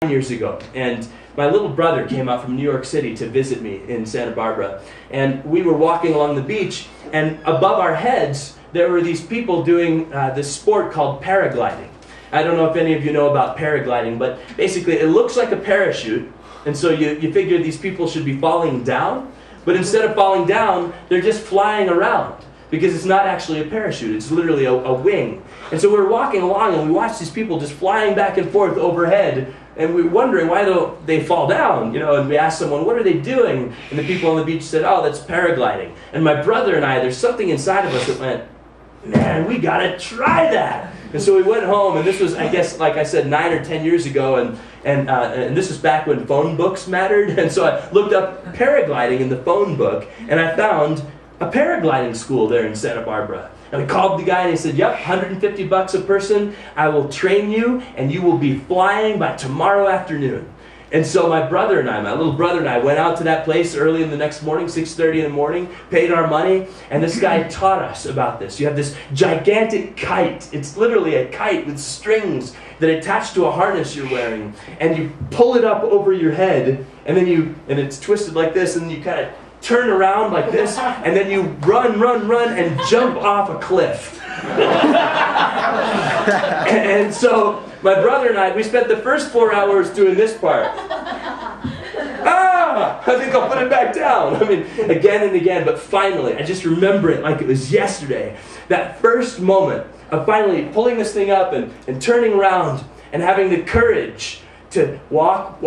Years ago, and my little brother came out from New York City to visit me in Santa Barbara, and we were walking along the beach, and above our heads there were these people doing this sport called paragliding. I don't know if any of you know about paragliding, but basically it looks like a parachute, and so you figure these people should be falling down, but instead of falling down, they're just flying around, because it's not actually a parachute, it's literally a wing. And so we were walking along and we watched these people just flying back and forth overhead, and we were wondering why don't they fall down, and we asked someone, what are they doing? And the people on the beach said, oh, that's paragliding. And my brother and I, there's something inside of us that went, man, we gotta try that. And so we went home, and this was, I guess, like I said, 9 or 10 years ago, and this was back when phone books mattered, and so I looked up paragliding in the phone book, and I found a paragliding school there in Santa Barbara. And we called the guy and he said, yep, $150 a person, I will train you and you will be flying by tomorrow afternoon. And so my little brother and I went out to that place early in the next morning, 6:30 in the morning, paid our money, and this guy taught us about this. You have this gigantic kite. It's literally a kite with strings that attach to a harness you're wearing, and you pull it up over your head, and then it's twisted like this, and you kind of turn around like this, and then you run, and jump off a cliff. And so my brother and I, we spent the first 4 hours doing this part. I think I'll put it back down. I mean, again and again, but finally, I just remember it like it was yesterday. That first moment of finally pulling this thing up and turning around and having the courage to walk,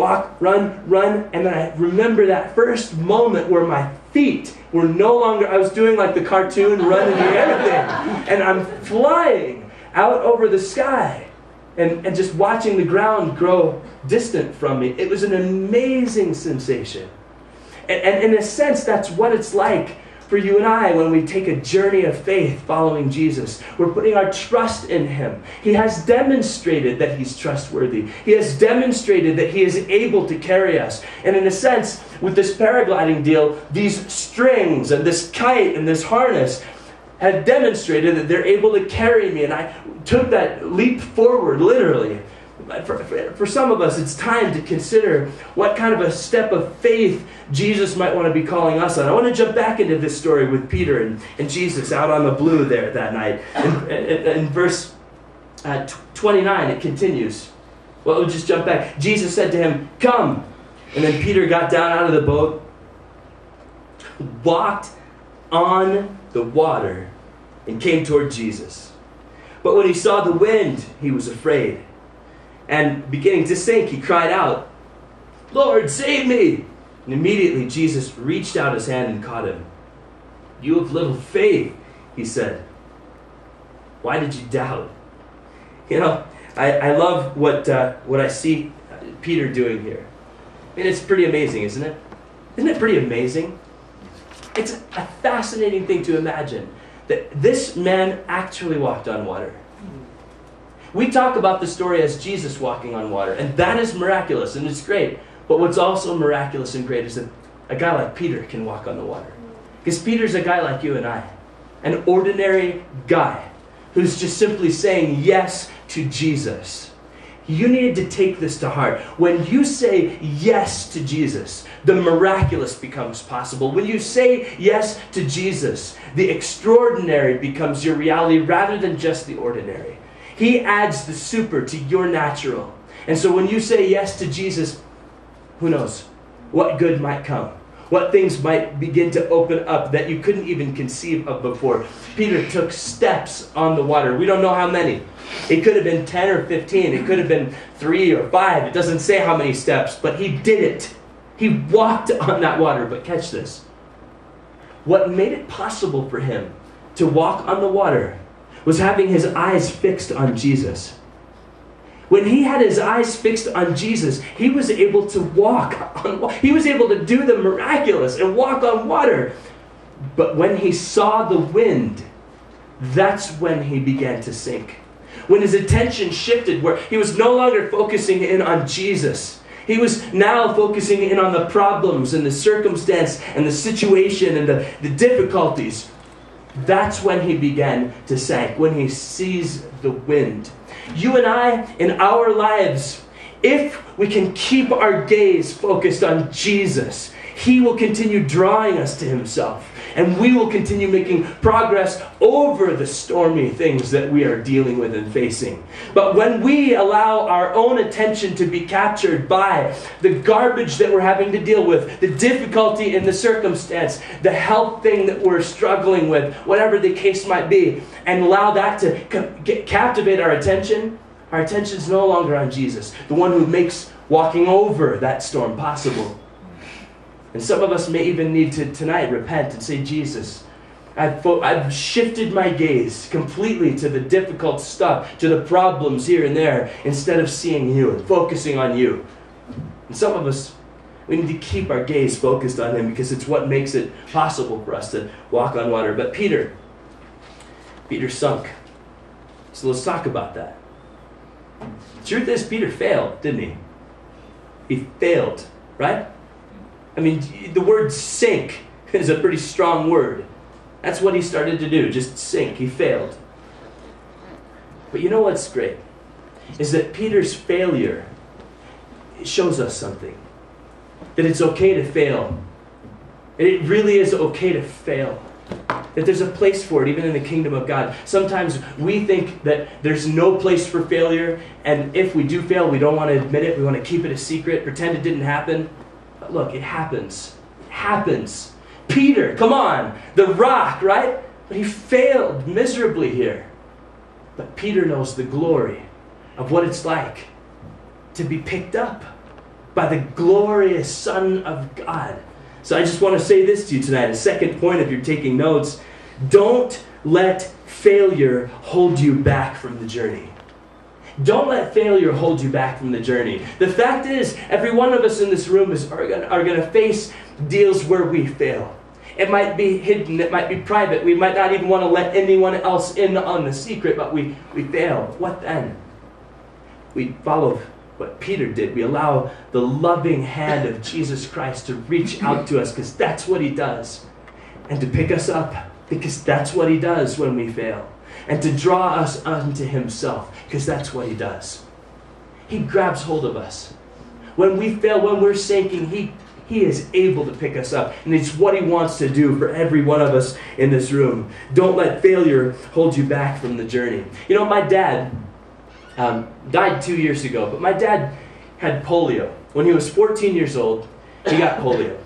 run, and then I remember that first moment where my feet were no longer, I was doing like the cartoon, running and everything, and I'm flying out over the sky and just watching the ground grow distant from me. It was an amazing sensation. And in a sense, that's what it's like for you and I when we take a journey of faith following Jesus. We're putting our trust in Him. He has demonstrated that He's trustworthy. He has demonstrated that He is able to carry us. And in a sense, with this paragliding deal, these strings and this kite and this harness had demonstrated that they're able to carry me. And I took that leap forward, literally. For some of us, it's time to consider what kind of a step of faith Jesus might want to be calling us on. I want to jump back into this story with Peter and Jesus out on the blue there that night. In verse 29, it continues. Well, we'll just jump back. Jesus said to him, come. And then Peter got down out of the boat, walked on the water, and came toward Jesus. But when he saw the wind, he was afraid. And beginning to sink, he cried out, Lord, save me! And immediately Jesus reached out his hand and caught him. You have little faith, he said. Why did you doubt? I love what I see Peter doing here. And it's pretty amazing, isn't it? Isn't it pretty amazing? It's a fascinating thing to imagine that this man actually walked on water. We talk about the story as Jesus walking on water, and that is miraculous, and it's great. But what's also miraculous and great is that a guy like Peter can walk on the water. Because Peter's a guy like you and I, an ordinary guy who's just simply saying yes to Jesus. You need to take this to heart. When you say yes to Jesus, the miraculous becomes possible. When you say yes to Jesus, the extraordinary becomes your reality rather than just the ordinary. He adds the super to your natural. And so when you say yes to Jesus, who knows what good might come? What things might begin to open up that you couldn't even conceive of before. Peter took steps on the water. We don't know how many. It could have been 10 or 15. It could have been 3 or 5. It doesn't say how many steps, but he did it. He walked on that water. But catch this. What made it possible for him to walk on the water was having his eyes fixed on Jesus. When he had his eyes fixed on Jesus, he was able to walk on water. He was able to do the miraculous and walk on water. But when he saw the wind, that's when he began to sink. When his attention shifted, where he was no longer focusing in on Jesus. He was now focusing in on the problems and the circumstance and the situation and the difficulties. That's when he began to sink, when he sees the wind. You and I, in our lives, If we can keep our gaze focused on Jesus, He will continue drawing us to Himself. And we will continue making progress over the stormy things that we are dealing with and facing. But when we allow our own attention to be captured by the garbage that we're having to deal with, the difficulty in the circumstance, the health thing that we're struggling with, whatever the case might be, and allow that to captivate our attention is no longer on Jesus, the one who makes walking over that storm possible. And some of us may even need to tonight repent and say, Jesus, I've shifted my gaze completely to the difficult stuff, to the problems here and there, instead of seeing you and focusing on you. And some of us, we need to keep our gaze focused on Him because it's what makes it possible for us to walk on water. But Peter sunk. So let's talk about that. The truth is, Peter failed, didn't he? He failed, right? I mean, the word sink is a pretty strong word. That's what he started to do, just sink. He failed. But you know what's great? Is that Peter's failure shows us something. That it's okay to fail. And it really is okay to fail. That there's a place for it, even in the kingdom of God. Sometimes we think that there's no place for failure, and if we do fail, we don't want to admit it. We want to keep it a secret, pretend it didn't happen. But look, it happens. It happens. Peter, come on, the rock, right? But he failed miserably here. But Peter knows the glory of what it's like to be picked up by the glorious Son of God. So I just want to say this to you tonight, a second point if you're taking notes. Don't let failure hold you back from the journey. Don't let failure hold you back from the journey. The fact is, every one of us in this room are going to face deals where we fail. It might be hidden, it might be private. We might not even want to let anyone else in on the secret, but we fail. What then? We follow what Peter did. We allow the loving hand of Jesus Christ to reach out to us, because that's what He does. And to pick us up, because that's what He does when we fail. And to draw us unto Himself, because that's what He does. He grabs hold of us. When we fail, when we're sinking, He is able to pick us up. And it's what He wants to do for every one of us in this room. Don't let failure hold you back from the journey. You know, my dad died 2 years ago, but my dad had polio. When he was 14 years old, he got polio.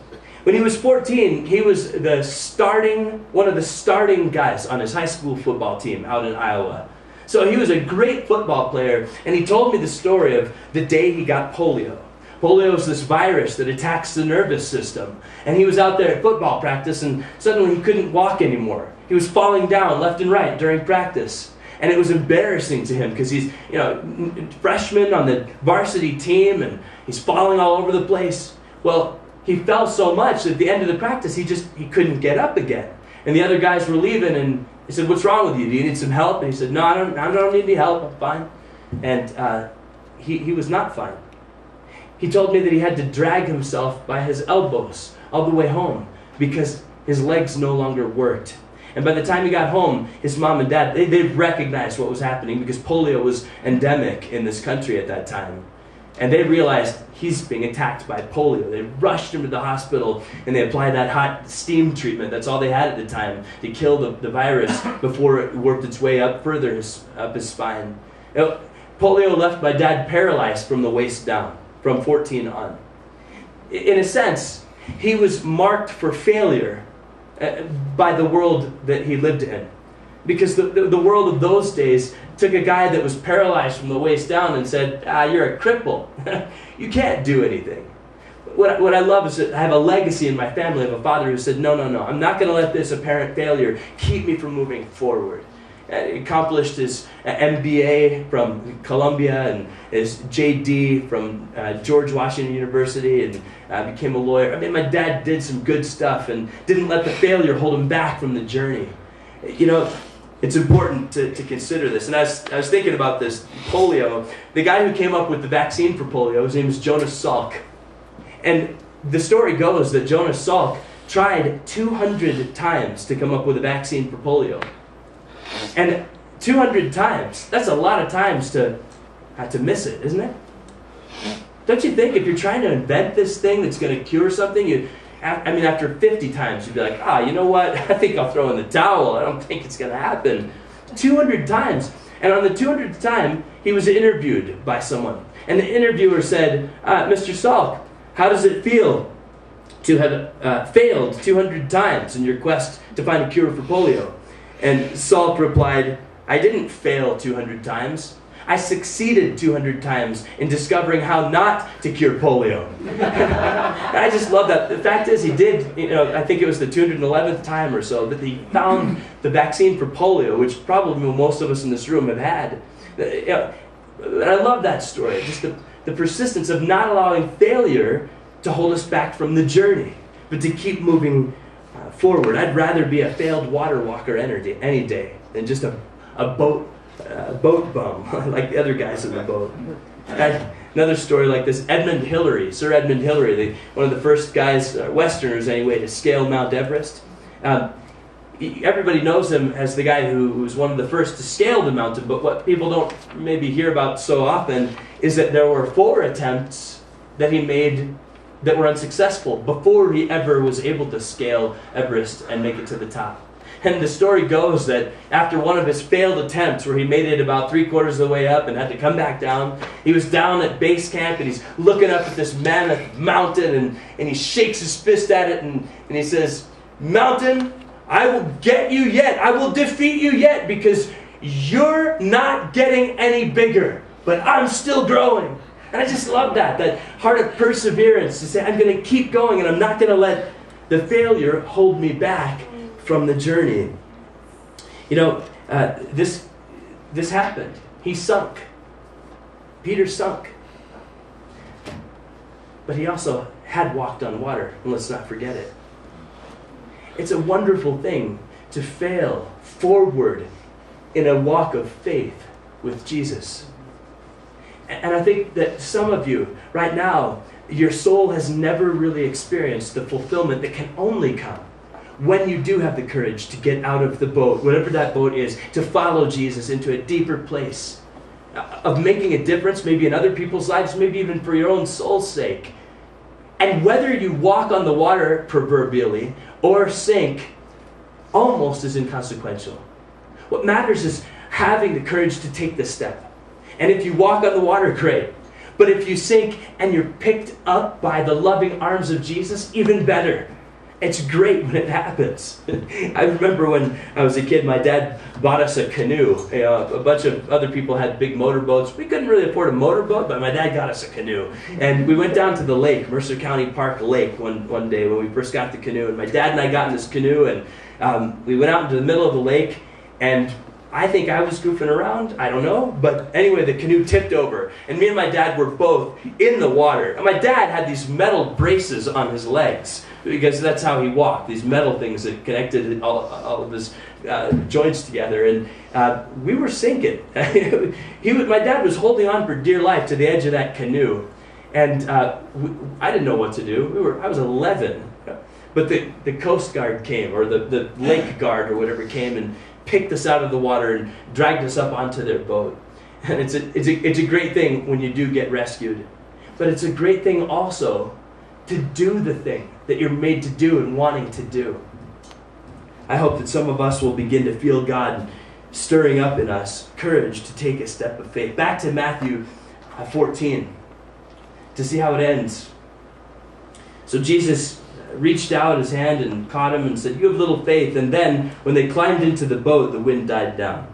When he was 14, he was one of the starting guys on his high school football team out in Iowa. So he was a great football player, and he told me the story of the day he got polio. Polio is this virus that attacks the nervous system. And he was out there at football practice, and suddenly he couldn't walk anymore. He was falling down left and right during practice. And it was embarrassing to him because he's, freshman on the varsity team, and he's falling all over the place. Well, he fell so much that at the end of the practice, he couldn't get up again. And the other guys were leaving, and he said, "What's wrong with you? Do you need some help?" And he said, "No, I don't need any help. I'm fine." And he was not fine. He told me that he had to drag himself by his elbows all the way home because his legs no longer worked. And by the time he got home, his mom and dad, they recognized what was happening because polio was endemic in this country at that time. And they realized he's being attacked by polio. They rushed him to the hospital, and they applied that hot steam treatment. That's all they had at the time to kill the virus before it worked its way up further up his spine. Polio left my dad paralyzed from the waist down, from 14 on. In a sense, he was marked for failure by the world that he lived in. Because the world of those days took a guy that was paralyzed from the waist down and said, "You're a cripple. You can't do anything." What I love is that I have a legacy in my family of a father who said, no, I'm not going to let this apparent failure keep me from moving forward. He accomplished his MBA from Columbia and his JD from George Washington University, and became a lawyer. I mean, my dad did some good stuff and didn't let the failure hold him back from the journey. It's important to consider this. And I was thinking about this polio. The guy who came up with the vaccine for polio, his name is Jonas Salk. And the story goes that Jonas Salk tried 200 times to come up with a vaccine for polio. And 200 times, that's a lot of times to miss it, isn't it? Don't you think if you're trying to invent this thing that's going to cure something, after 50 times, you'd be like, you know what? I think I'll throw in the towel. I don't think it's going to happen. 200 times. And on the 200th time, he was interviewed by someone. And the interviewer said, Mr. Salk, how does it feel to have failed 200 times in your quest to find a cure for polio? And Salk replied, I didn't fail 200 times. I succeeded 200 times in discovering how not to cure polio. I just love that. The fact is, he did, I think it was the 211th time or so that he found the vaccine for polio, which probably most of us in this room have had. And I love that story, just the persistence of not allowing failure to hold us back from the journey, but to keep moving forward. I'd rather be a failed water walker any day than just a boat bum like the other guys in the boat. Another story like this, Sir Edmund Hillary, one of the first guys, Westerners anyway, to scale Mount Everest. Everybody knows him as the guy who was one of the first to scale the mountain, but what people don't maybe hear about so often is that there were 4 attempts that he made that were unsuccessful before he ever was able to scale Everest and make it to the top. And the story goes that after one of his failed attempts, where he made it about 3/4 of the way up and had to come back down, he was down at base camp and he's looking up at this mammoth mountain and he shakes his fist at it and he says, "Mountain, I will get you yet. I will defeat you yet because you're not getting any bigger, but I'm still growing." And I just love that heart of perseverance to say, I'm going to keep going and I'm not going to let the failure hold me back from the journey. This happened. He sunk. Peter sunk. But he also had walked on water, and let's not forget it. It's a wonderful thing to fail forward in a walk of faith with Jesus. And I think that some of you, right now, your soul has never really experienced the fulfillment that can only come when you do have the courage to get out of the boat, whatever that boat is, to follow Jesus into a deeper place of making a difference, maybe in other people's lives, maybe even for your own soul's sake. And whether you walk on the water, proverbially, or sink, almost is inconsequential. What matters is having the courage to take the step. And if you walk on the water, great. But if you sink and you're picked up by the loving arms of Jesus, even better. It's great when it happens. I remember when I was a kid, my dad bought us a canoe. A bunch of other people had big motorboats. We couldn't really afford a motorboat, but my dad got us a canoe. And we went down to the lake, Mercer County Park Lake, one day when we first got the canoe. And my dad and I got in this canoe, and we went out into the middle of the lake, and I think I was goofing around, I don't know, but anyway, the canoe tipped over, and me and my dad were both in the water. And my dad had these metal braces on his legs, because that's how he walked, these metal things that connected all of his joints together, and we were sinking. My dad was holding on for dear life to the edge of that canoe, and I didn't know what to do. I was 11, but the Coast Guard came, or the Lake Guard, or whatever came, and picked us out of the water and dragged us up onto their boat. And it's a great thing when you do get rescued. But it's a great thing also to do the thing that you're made to do and wanting to do. I hope that some of us will begin to feel God stirring up in us courage to take a step of faith. Back to Matthew 14 to see how it ends. So Jesus reached out his hand and caught him and said, "You have little faith." And then when they climbed into the boat, the wind died down.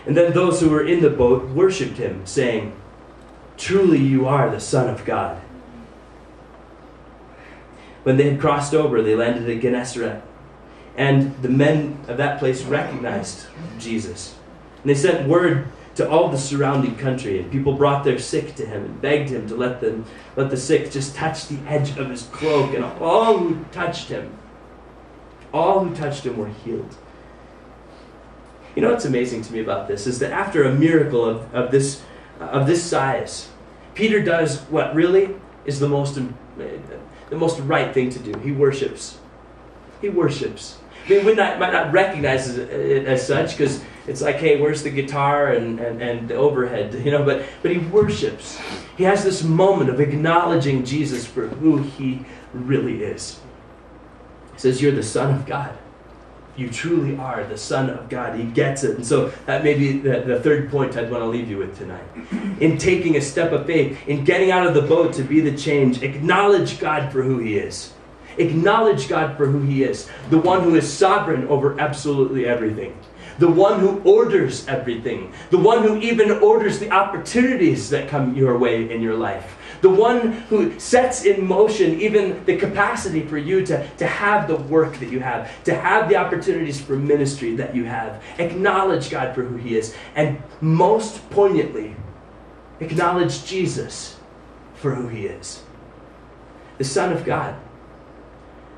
And then those who were in the boat worshipped him, saying, "Truly you are the Son of God." When they had crossed over, they landed at Gennesaret. And the men of that place recognized Jesus. And they sent word to all the surrounding country, and people brought their sick to him and begged him to let the sick just touch the edge of his cloak. And all who touched him were healed. You know what's amazing to me about this is that after a miracle of this size, Peter does what really is the most right thing to do. He worships. He worships. I mean, we might not recognize it as such, because it's like, hey, where's the guitar and the overhead, you know? But he worships. He has this moment of acknowledging Jesus for who he really is. He says, you're the Son of God. You truly are the Son of God. He gets it. And so that may be the third point I'd want to leave you with tonight. In taking a step of faith, in getting out of the boat to be the change, acknowledge God for who he is. Acknowledge God for who he is. The one who is sovereign over absolutely everything. The one who orders everything. The one who even orders the opportunities that come your way in your life. The one who sets in motion even the capacity for you to have the work that you have, to have the opportunities for ministry that you have. Acknowledge God for who he is. And most poignantly, acknowledge Jesus for who he is. The Son of God.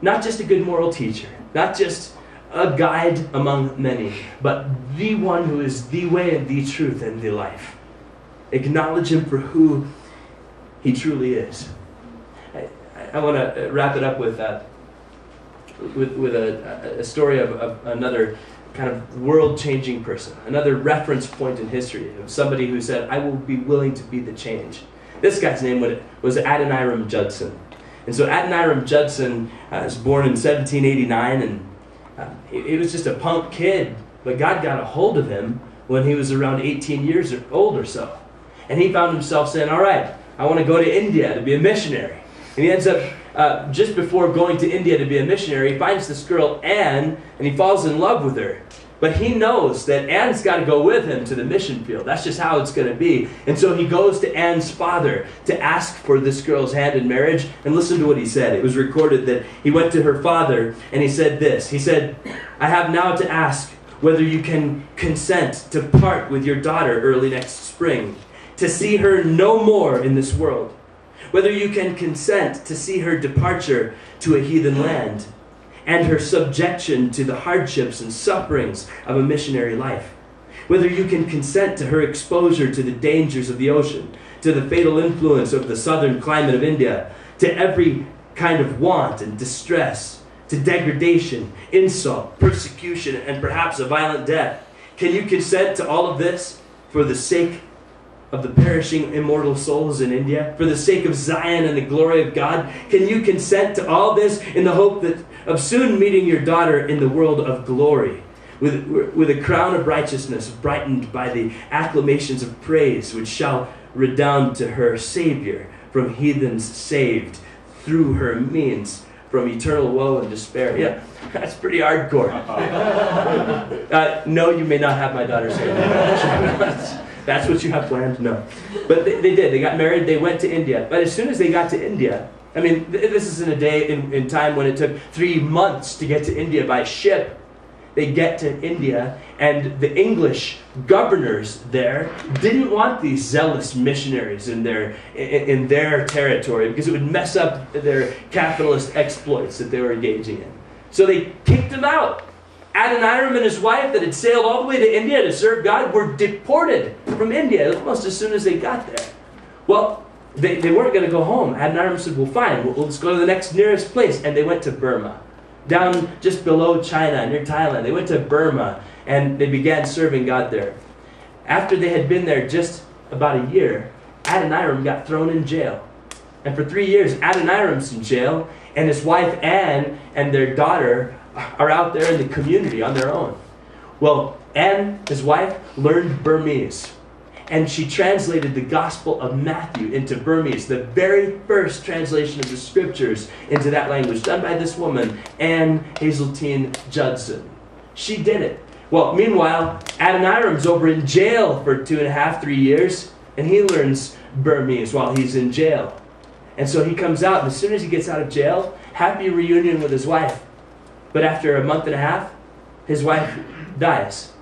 Not just a good moral teacher, not just a guide among many, but the one who is the way and the truth and the life. Acknowledge him for who he truly is. I want to wrap it up with a story of another kind of world-changing person, another reference point in history of somebody who said, I will be willing to be the change. This guy's name was Adoniram Judson. And so Adoniram Judson was born in 1789, and he was just a punk kid, but God got a hold of him when he was around 18 years old or so. And he found himself saying, all right, I want to go to India to be a missionary. And he ends up, just before going to India to be a missionary, he finds this girl, Anne, and he falls in love with her. But he knows that Anne's got to go with him to the mission field. That's just how it's going to be. And so he goes to Anne's father to ask for this girl's hand in marriage. And listen to what he said. It was recorded that he went to her father and he said this. He said, I have now to ask whether you can consent to part with your daughter early next spring, to see her no more in this world. Whether you can consent to see her departure to a heathen land, and her subjection to the hardships and sufferings of a missionary life. Whether you can consent to her exposure to the dangers of the ocean, to the fatal influence of the southern climate of India, to every kind of want and distress, to degradation, insult, persecution, and perhaps a violent death. Can you consent to all of this for the sake of the perishing immortal souls in India, for the sake of Zion and the glory of God? Can you consent to all this in the hope of soon meeting your daughter in the world of glory, with a crown of righteousness brightened by the acclamations of praise which shall redound to her Savior, from heathens saved through her means, from eternal woe and despair? Yeah, that's pretty hardcore. No, you may not have my daughter's hand. That's what you have planned? No. But they did. They got married. They went to India. But as soon as they got to India, I mean, this is in a day in time when it took 3 months to get to India by ship. They get to India, and the English governors there didn't want these zealous missionaries in their territory, because it would mess up their capitalist exploits that they were engaging in. So they kicked them out. Adoniram and his wife that had sailed all the way to India to serve God were deported from India almost as soon as they got there. Well, they weren't going to go home. Adoniram said, well, fine, we'll just go to the next nearest place. And they went to Burma, down just below China, near Thailand. They went to Burma, and they began serving God there. After they had been there just about a year, Adoniram got thrown in jail. And for 3 years, Adoniram's in jail, and his wife Anne and their daughter are out there in the community on their own. Well, Anne, his wife, learned Burmese. And she translated the Gospel of Matthew into Burmese, the very first translation of the Scriptures into that language, done by this woman, Anne Hazeltine Judson. She did it. Well, meanwhile, Adoniram's over in jail for 2.5, 3 years, and he learns Burmese while he's in jail. And so he comes out, and as soon as he gets out of jail, happy reunion with his wife. But after a month and a half, his wife dies.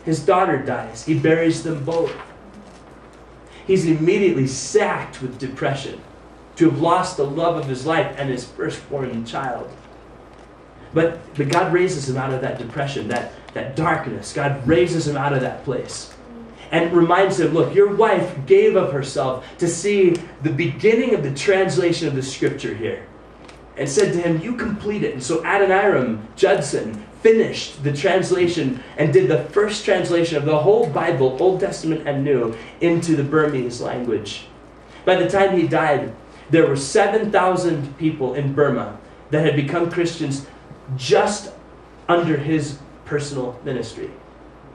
His daughter dies. He buries them both. He's immediately sacked with depression, to have lost the love of his life and his firstborn child. But God raises him out of that depression, that darkness. God raises him out of that place and reminds him, look, your wife gave of herself to see the beginning of the translation of the Scripture here. and said to him, "You complete it." And so Adoniram Judson finished the translation and did the first translation of the whole Bible, Old Testament and New, into the Burmese language. By the time he died, there were 7,000 people in Burma that had become Christians just under his personal ministry.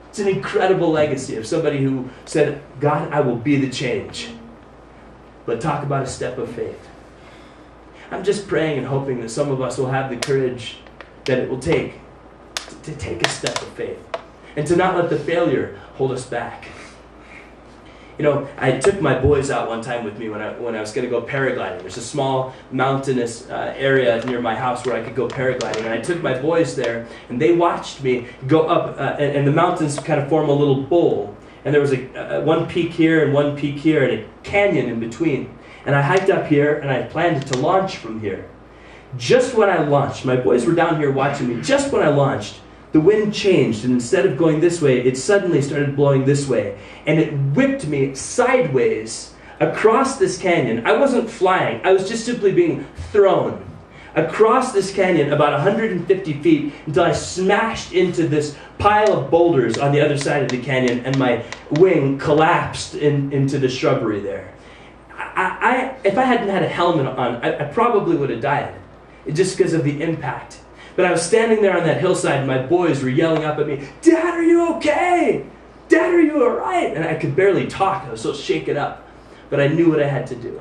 It's an incredible legacy of somebody who said, "God, I will be the change." But talk about a step of faith. I'm just praying and hoping that some of us will have the courage that it will take to take a step of faith and to not let the failure hold us back. You know, I took my boys out one time with me when I was going to go paragliding. There's a small mountainous area near my house where I could go paragliding. And I took my boys there, and they watched me go up, and the mountains kind of form a little bowl. And there was one peak here and one peak here and a canyon in between. And I hiked up here, and I planned to launch from here. Just when I launched, my boys were down here watching me, just when I launched, the wind changed, and instead of going this way, it suddenly started blowing this way. And it whipped me sideways across this canyon. I wasn't flying, I was just simply being thrown across this canyon about 150 feet until I smashed into this pile of boulders on the other side of the canyon, and my wing collapsed into the shrubbery there. If I hadn't had a helmet on, I probably would have died, just because of the impact. But I was standing there on that hillside, and my boys were yelling up at me, "Dad, are you okay? Dad, are you all right?" And I could barely talk. I was so shaken up. But I knew what I had to do.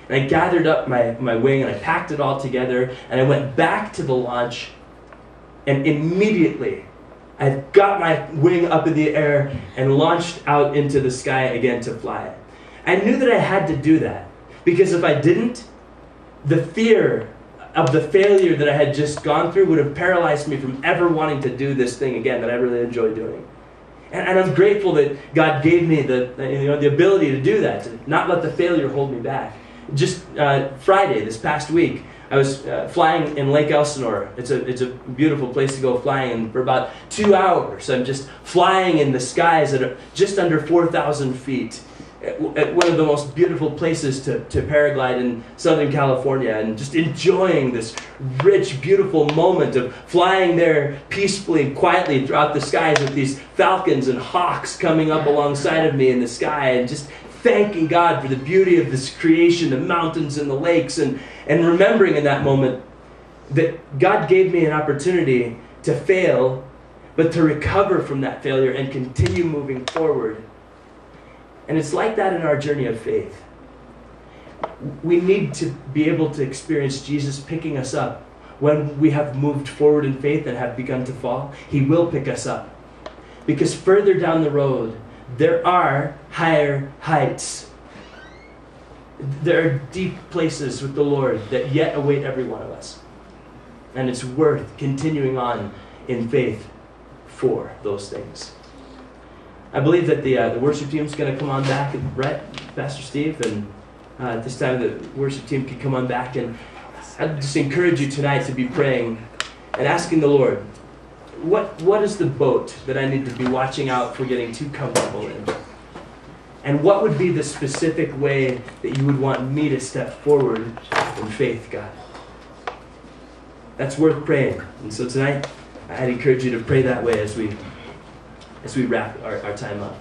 And I gathered up my wing, and I packed it all together, and I went back to the launch, and immediately I got my wing up in the air and launched out into the sky again to fly. I knew that I had to do that, because if I didn't, the fear of the failure that I had just gone through would have paralyzed me from ever wanting to do this thing again that I really enjoy doing. And I'm grateful that God gave me the ability to do that, to not let the failure hold me back. Just Friday, this past week, I was flying in Lake Elsinore. It's a beautiful place to go flying, and for about 2 hours, I'm just flying in the skies at just under 4,000 feet. At one of the most beautiful places to paraglide in Southern California, and just enjoying this rich, beautiful moment of flying there peacefully and quietly throughout the skies with these falcons and hawks coming up alongside of me in the sky, and just thanking God for the beauty of this creation, the mountains and the lakes, and remembering in that moment that God gave me an opportunity to fail, but to recover from that failure and continue moving forward. And it's like that in our journey of faith. We need to be able to experience Jesus picking us up when we have moved forward in faith and have begun to fall. He will pick us up. Because further down the road, there are higher heights. There are deep places with the Lord that yet await every one of us. And it's worth continuing on in faith for those things. I believe that the worship team is going to come on back, and Brett, Pastor Steve, and at this time the worship team can come on back. And I'd just encourage you tonight to be praying and asking the Lord, what is the boat that I need to be watching out for getting too comfortable in? And what would be the specific way that you would want me to step forward in faith, God? That's worth praying. And so tonight, I'd encourage you to pray that way as we wrap our time up.